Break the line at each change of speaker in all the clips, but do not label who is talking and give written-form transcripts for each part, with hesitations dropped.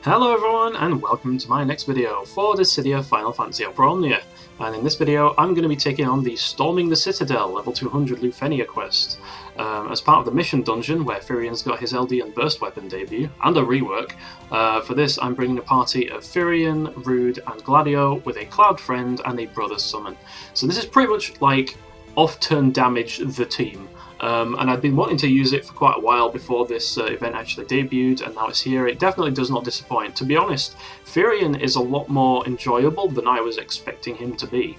Hello everyone and welcome to my next video for the City of Final Fantasy Opera Omnia. And in this video I'm going to be taking on the Storming the Citadel level 200 Lufenia quest. As part of the mission dungeon where Firion's got his LD and burst weapon debut, and a rework. For this I'm bringing a party of Firion, Rude and Gladio with a cloud friend and a brother summon. So this is pretty much like off-turn damage the team. And I'd been wanting to use it for quite a while before this event actually debuted, and now it's here. It definitely does not disappoint. To be honest, Firion is a lot more enjoyable than I was expecting him to be.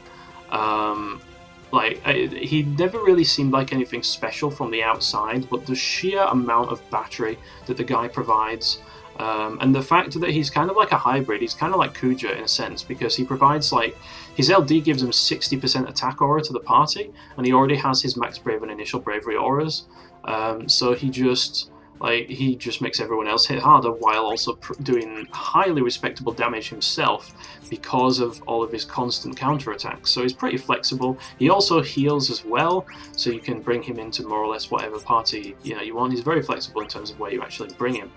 He never really seemed like anything special from the outside, but the sheer amount of battery that the guy provides, and the fact that he's kind of like a hybrid, he's kind of like Kuja in a sense, because he provides like, his LD gives him 60% attack aura to the party, and he already has his max brave and initial bravery auras, so he just makes everyone else hit harder while also doing highly respectable damage himself because of all of his constant counterattacks. So he's pretty flexible. He also heals as well, so you can bring him into more or less whatever party you want. He's very flexible in terms of where you actually bring him.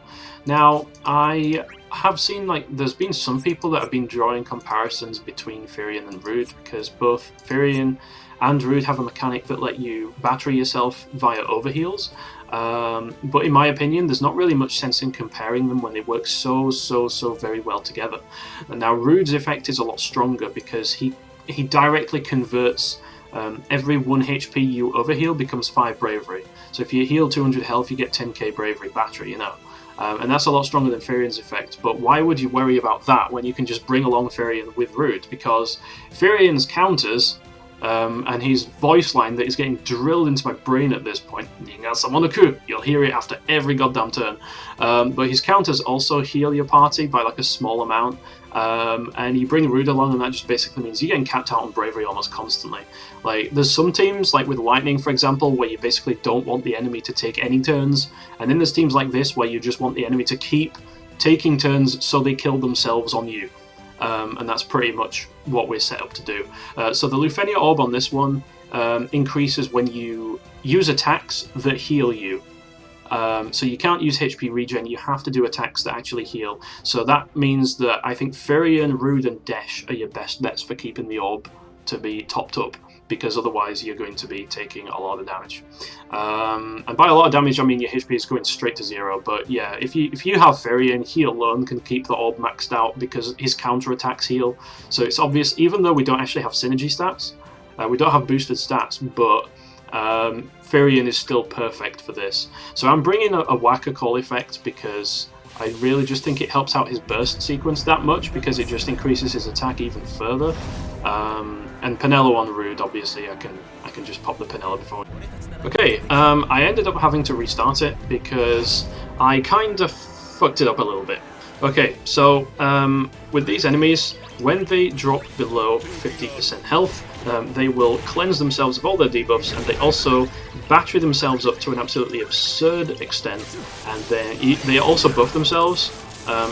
Now, I have seen there's been some people that have been drawing comparisons between Firion and Rude, because both Firion and Rude have a mechanic that let you battery yourself via overheals. But in my opinion, there's not really much sense in comparing them when they work so very well together. And now Rude's effect is a lot stronger because he directly converts every 1 HP you overheal becomes 5 bravery. So if you heal 200 health, you get 10k bravery battery, and that's a lot stronger than Firion's effect. But why would you worry about that when you can just bring along Firion with Rude? Because Firion's counters and his voice line that is getting drilled into my brain at this point, you'll hear it after every goddamn turn, but his counters also heal your party by like a small amount, and you bring Rude along and that just basically means you're getting capped out on bravery almost constantly. Like, there's some teams, like with Lightning for example, where you basically don't want the enemy to take any turns, and then there's teams like this where you just want the enemy to keep taking turns so they kill themselves on you. And that's pretty much what we're set up to do. So the Lufenia orb on this one increases when you use attacks that heal you. So you can't use HP regen, you have to do attacks that actually heal. So that means that I think Firion, Rude and Desch are your best bets for keeping the orb to be topped up, because otherwise you're going to be taking a lot of damage. And by a lot of damage I mean your HP is going straight to 0, but yeah, if you have Firion, he alone can keep the orb maxed out because his counterattacks heal. So it's obvious, even though we don't actually have synergy stats, we don't have boosted stats, but Firion is still perfect for this. So I'm bringing a Whacker Call effect because I really just think it helps out his burst sequence that much, because it just increases his attack even further. And Penelo on Rude, obviously I can just pop the Penelo before. Okay, I ended up having to restart it because I kind of fucked it up a little bit. Okay, so with these enemies, when they drop below 50% health, they will cleanse themselves of all their debuffs, and they also battery themselves up to an absolutely absurd extent, and then they also buff themselves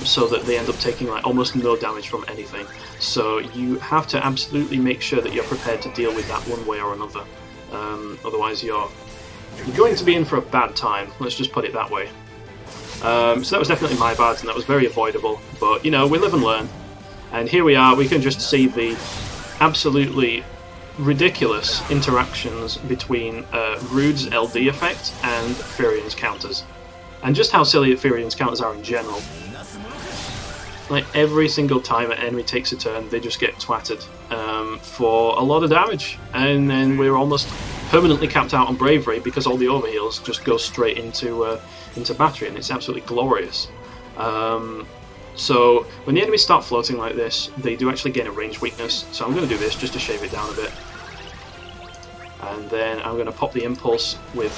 so that they end up taking like almost no damage from anything. So you have to absolutely make sure that you're prepared to deal with that one way or another. Otherwise you're going to be in for a bad time, let's just put it that way. So that was definitely my bad, and that was very avoidable, but we live and learn. And here we are, we can just see the absolutely ridiculous interactions between Rude's LD effect and Firion's counters. And just how silly Firion's counters are in general. Like, every single time an enemy takes a turn, they just get twatted for a lot of damage. And then we're almost permanently capped out on bravery because all the overheals just go straight into battery, and it's absolutely glorious. So when the enemies start floating like this, they do actually gain a range weakness, so I'm going to do this just to shave it down a bit. And then I'm going to pop the impulse with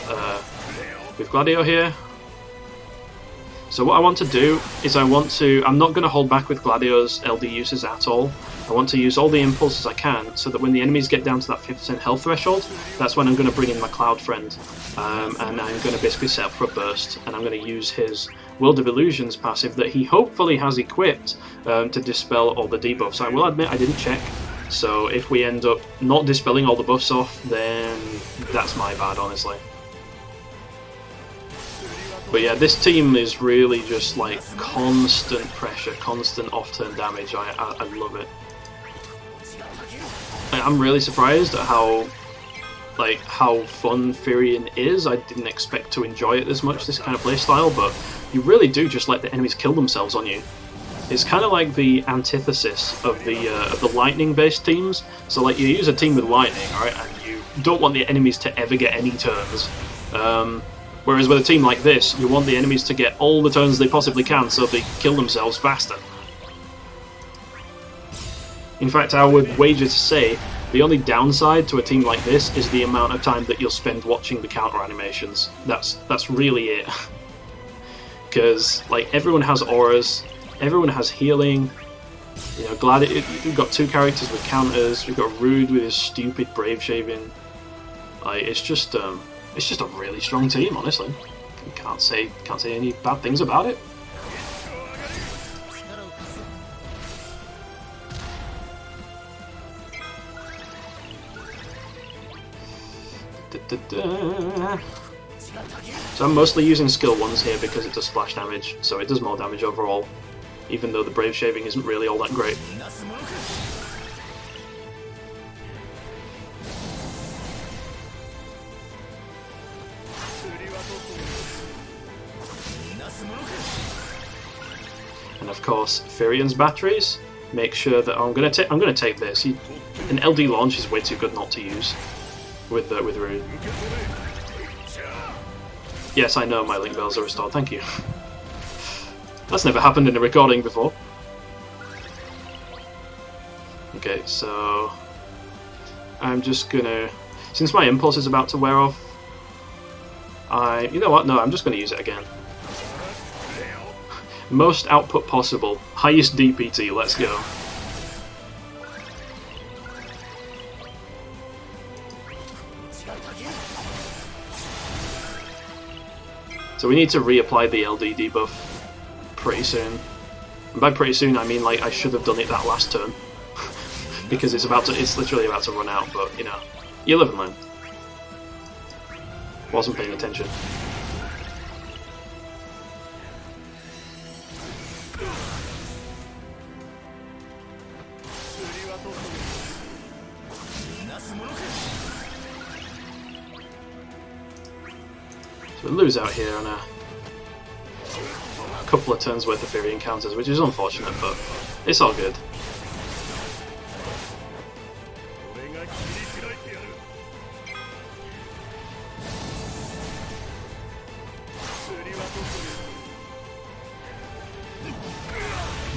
Gladio here. So what I want to do is I'm not going to hold back with Gladio's LD uses at all. I want to use all the impulses I can, so that when the enemies get down to that 50% health threshold, that's when I'm going to bring in my Cloud Friend, and I'm going to basically set up for a burst, and I'm going to use his World of Illusions passive that he hopefully has equipped to dispel all the debuffs. I will admit I didn't check, so if we end up not dispelling all the buffs off, then that's my bad, honestly. But yeah, this team is really just like constant pressure, constant off-turn damage. I love it. I'm really surprised at how fun Firion is. I didn't expect to enjoy it this much, this kind of playstyle, but you really do just let the enemies kill themselves on you. It's kind of like the antithesis of the lightning-based teams. So like you use a team with lightning, right, and you don't want the enemies to ever get any turns. Whereas with a team like this, you want the enemies to get all the turns they possibly can so they kill themselves faster. In fact, I would wager to say the only downside to a team like this is the amount of time that you'll spend watching the counter animations. That's really it. Because like everyone has auras, everyone has healing. You know, Gladio. We've got two characters with counters. We've got Rude with his stupid brave shaving. Like it's just a really strong team, honestly. Can't say any bad things about it. So I'm mostly using skill 1s here because it does splash damage, so it does more damage overall, even though the brave shaving isn't really all that great. And of course, Firion's batteries make sure that I'm gonna take this. An LD launch is way too good not to use with Rude. Yes, I know my link bells are restored. Thank you. That's never happened in a recording before. Okay, so I'm just gonna, since my impulse is about to wear off, you know what? No, I'm just gonna use it again. Most output possible. Highest DPT, let's go. So we need to reapply the LD debuff pretty soon. And by pretty soon I mean like I should have done it that last turn. Because it's literally about to run out, but you know, you live and learn. Wasn't paying attention. So we lose out here on a couple of turns worth of Firion counters, which is unfortunate, but it's all good.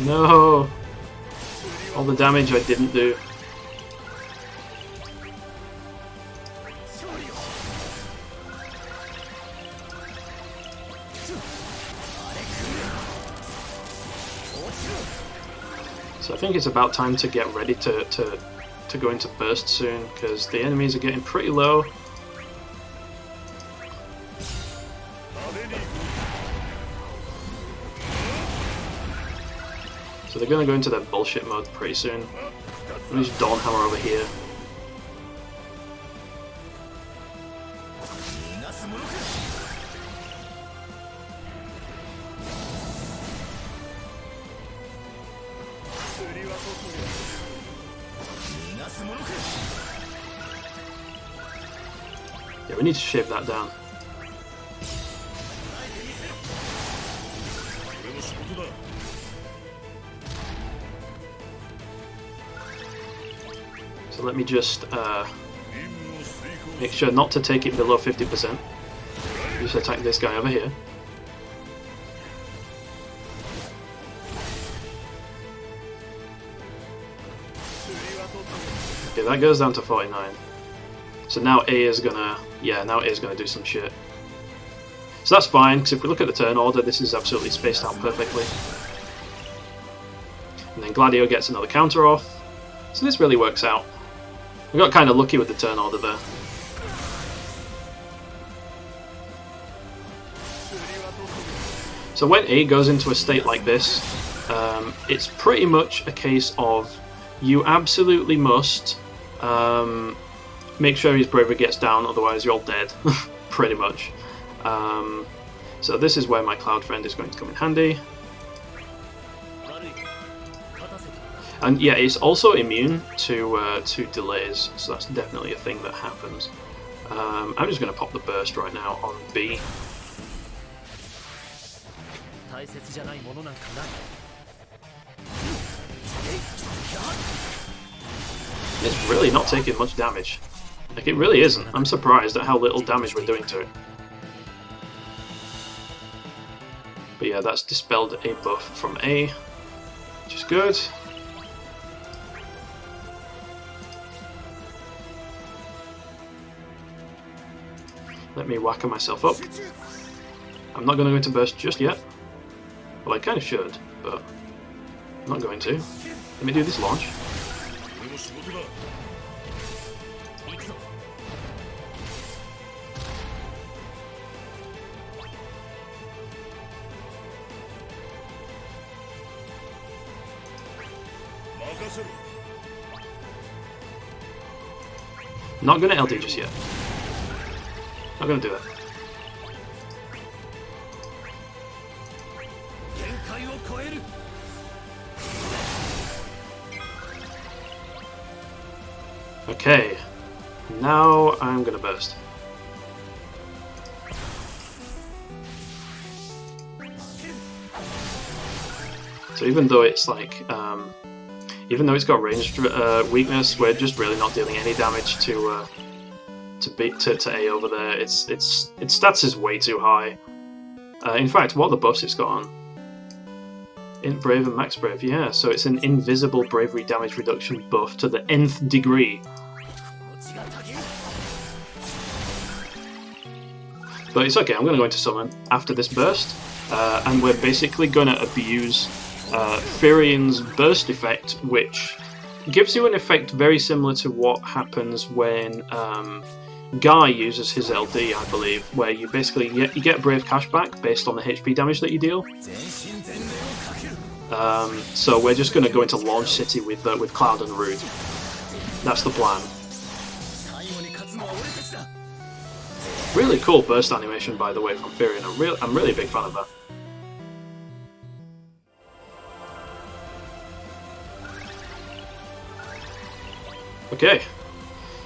No! All the damage I didn't do. So I think it's about time to get ready to go into burst soon, because the enemies are getting pretty low. So they're going to go into their bullshit mode pretty soon. Let me just Dawnhammer over here. Yeah, we need to shave that down. So let me just make sure not to take it below 50%. Just attack this guy over here. Okay, that goes down to 49. So now A is gonna, now A is gonna do some shit. So that's fine, because if we look at the turn order, this is absolutely spaced out perfectly. And then Gladio gets another counter off. So this really works out. We got kind of lucky with the turn order there. So when A goes into a state like this, it's pretty much a case of you absolutely must make sure his bravery gets down, otherwise you're all dead, pretty much. So this is where my Cloud friend is going to come in handy. And yeah, it's also immune to delays, so that's definitely a thing that happens. I'm just going to pop the burst right now on B. It's really not taking much damage. Like, it really isn't. I'm surprised at how little damage we're doing to it. But yeah, that's dispelled a buff from A, which is good. Let me whacker myself up. I'm not going to go into burst just yet. Well, I kind of should, but I'm not going to. Let me do this launch. Not going to LD just yet. Not going to do that. Okay, now I'm going to burst. So even though it's like, even though it's got ranged weakness, we're just really not dealing any damage to A over there. Its stats is way too high. In fact, what are the buffs it's got on? Int Brave and Max Brave, yeah. So it's an invisible bravery damage reduction buff to the nth degree. But it's okay. I'm going to go into summon after this burst, and we're basically going to abuse Firion's burst effect, which gives you an effect very similar to what happens when Guy uses his LD, I believe, where you basically you get Brave Cash back based on the HP damage that you deal. So we're just going to go into Launch City with Cloud and Rude. That's the plan. Really cool burst animation, by the way, from Firion. I'm really a big fan of that. Okay,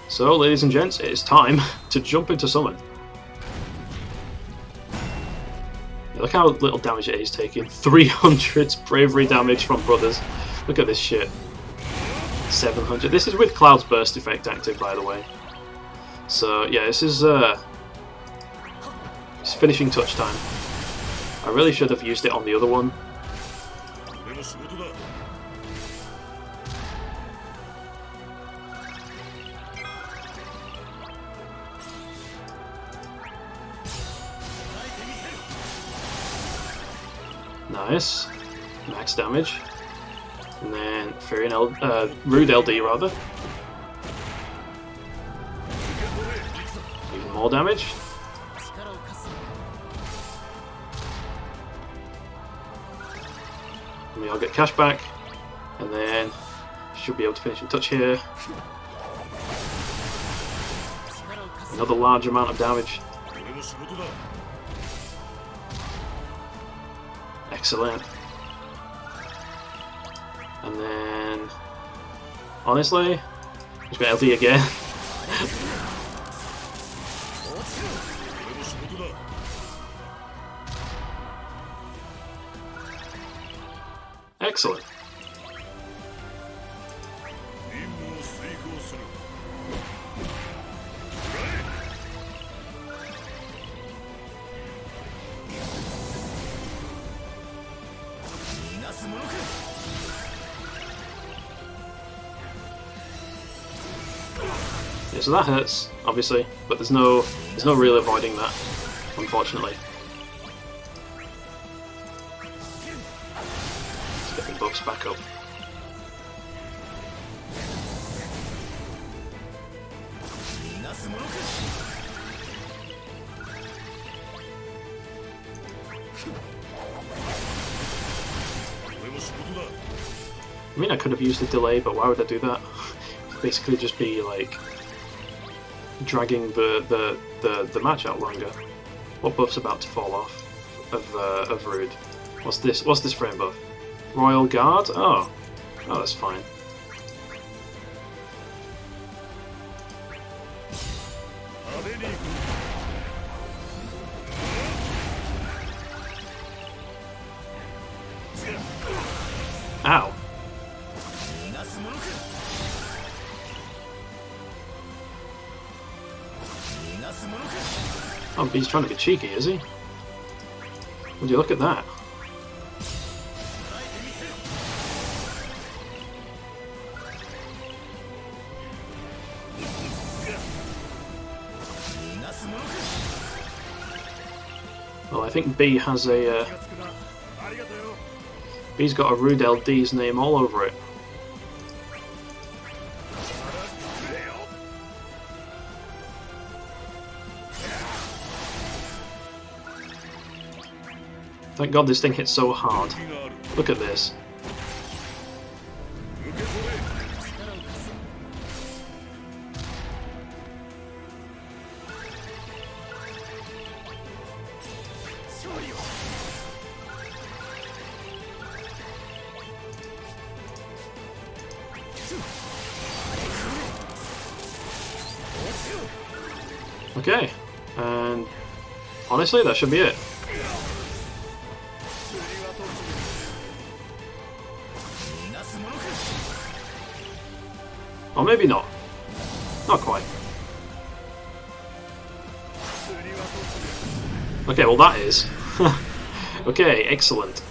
so ladies and gents, it is time to jump into summon. Look how little damage it is taking. 300 bravery damage from brothers. Look at this shit. 700. This is with Cloud's burst effect active, by the way. So yeah, this is it's finishing touch time. I really should have used it on the other one. Nice. Max damage. And then Firion Rude LD rather. Even more damage. And I'll get cash back. And then should be able to finish in touch here. Another large amount of damage. Excellent. And then, honestly, I'm just going to LD again. Excellent. Yeah, so that hurts, obviously, but there's no real avoiding that, unfortunately. Let's get the buffs back up. I mean, I could have used a delay, but why would I do that? Basically just be like dragging the match out longer. What buff's about to fall off? of Rude. What's this? What's this frame buff? Royal Guard? Oh, that's fine. Ow. Oh, he's trying to be cheeky, is he? Would you look at that? Well, I think B has a... B's got a Rude LD's name all over it. Thank God this thing hits so hard. Look at this. Okay, and honestly, that should be it. Or maybe not. Not quite. Okay, well that is. Okay, excellent.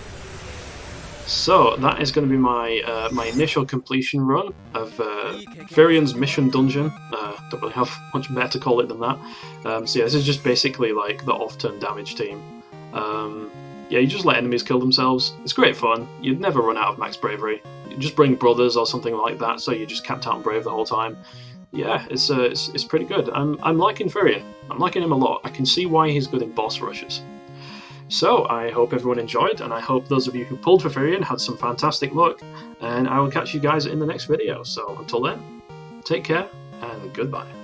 So that is going to be my my initial completion run of Firion's Mission Dungeon. Don't really have much better to call it than that. So yeah, this is just basically like the off-turn damage team. Yeah, you just let enemies kill themselves. It's great fun. You'd never run out of max bravery. You just bring brothers or something like that, so you're just camped out and brave the whole time. Yeah, it's pretty good. I'm liking Firion. I'm liking him a lot. I can see why he's good in boss rushes. So I hope everyone enjoyed, and I hope those of you who pulled for Firion had some fantastic luck, and I will catch you guys in the next video. So until then, take care, and goodbye.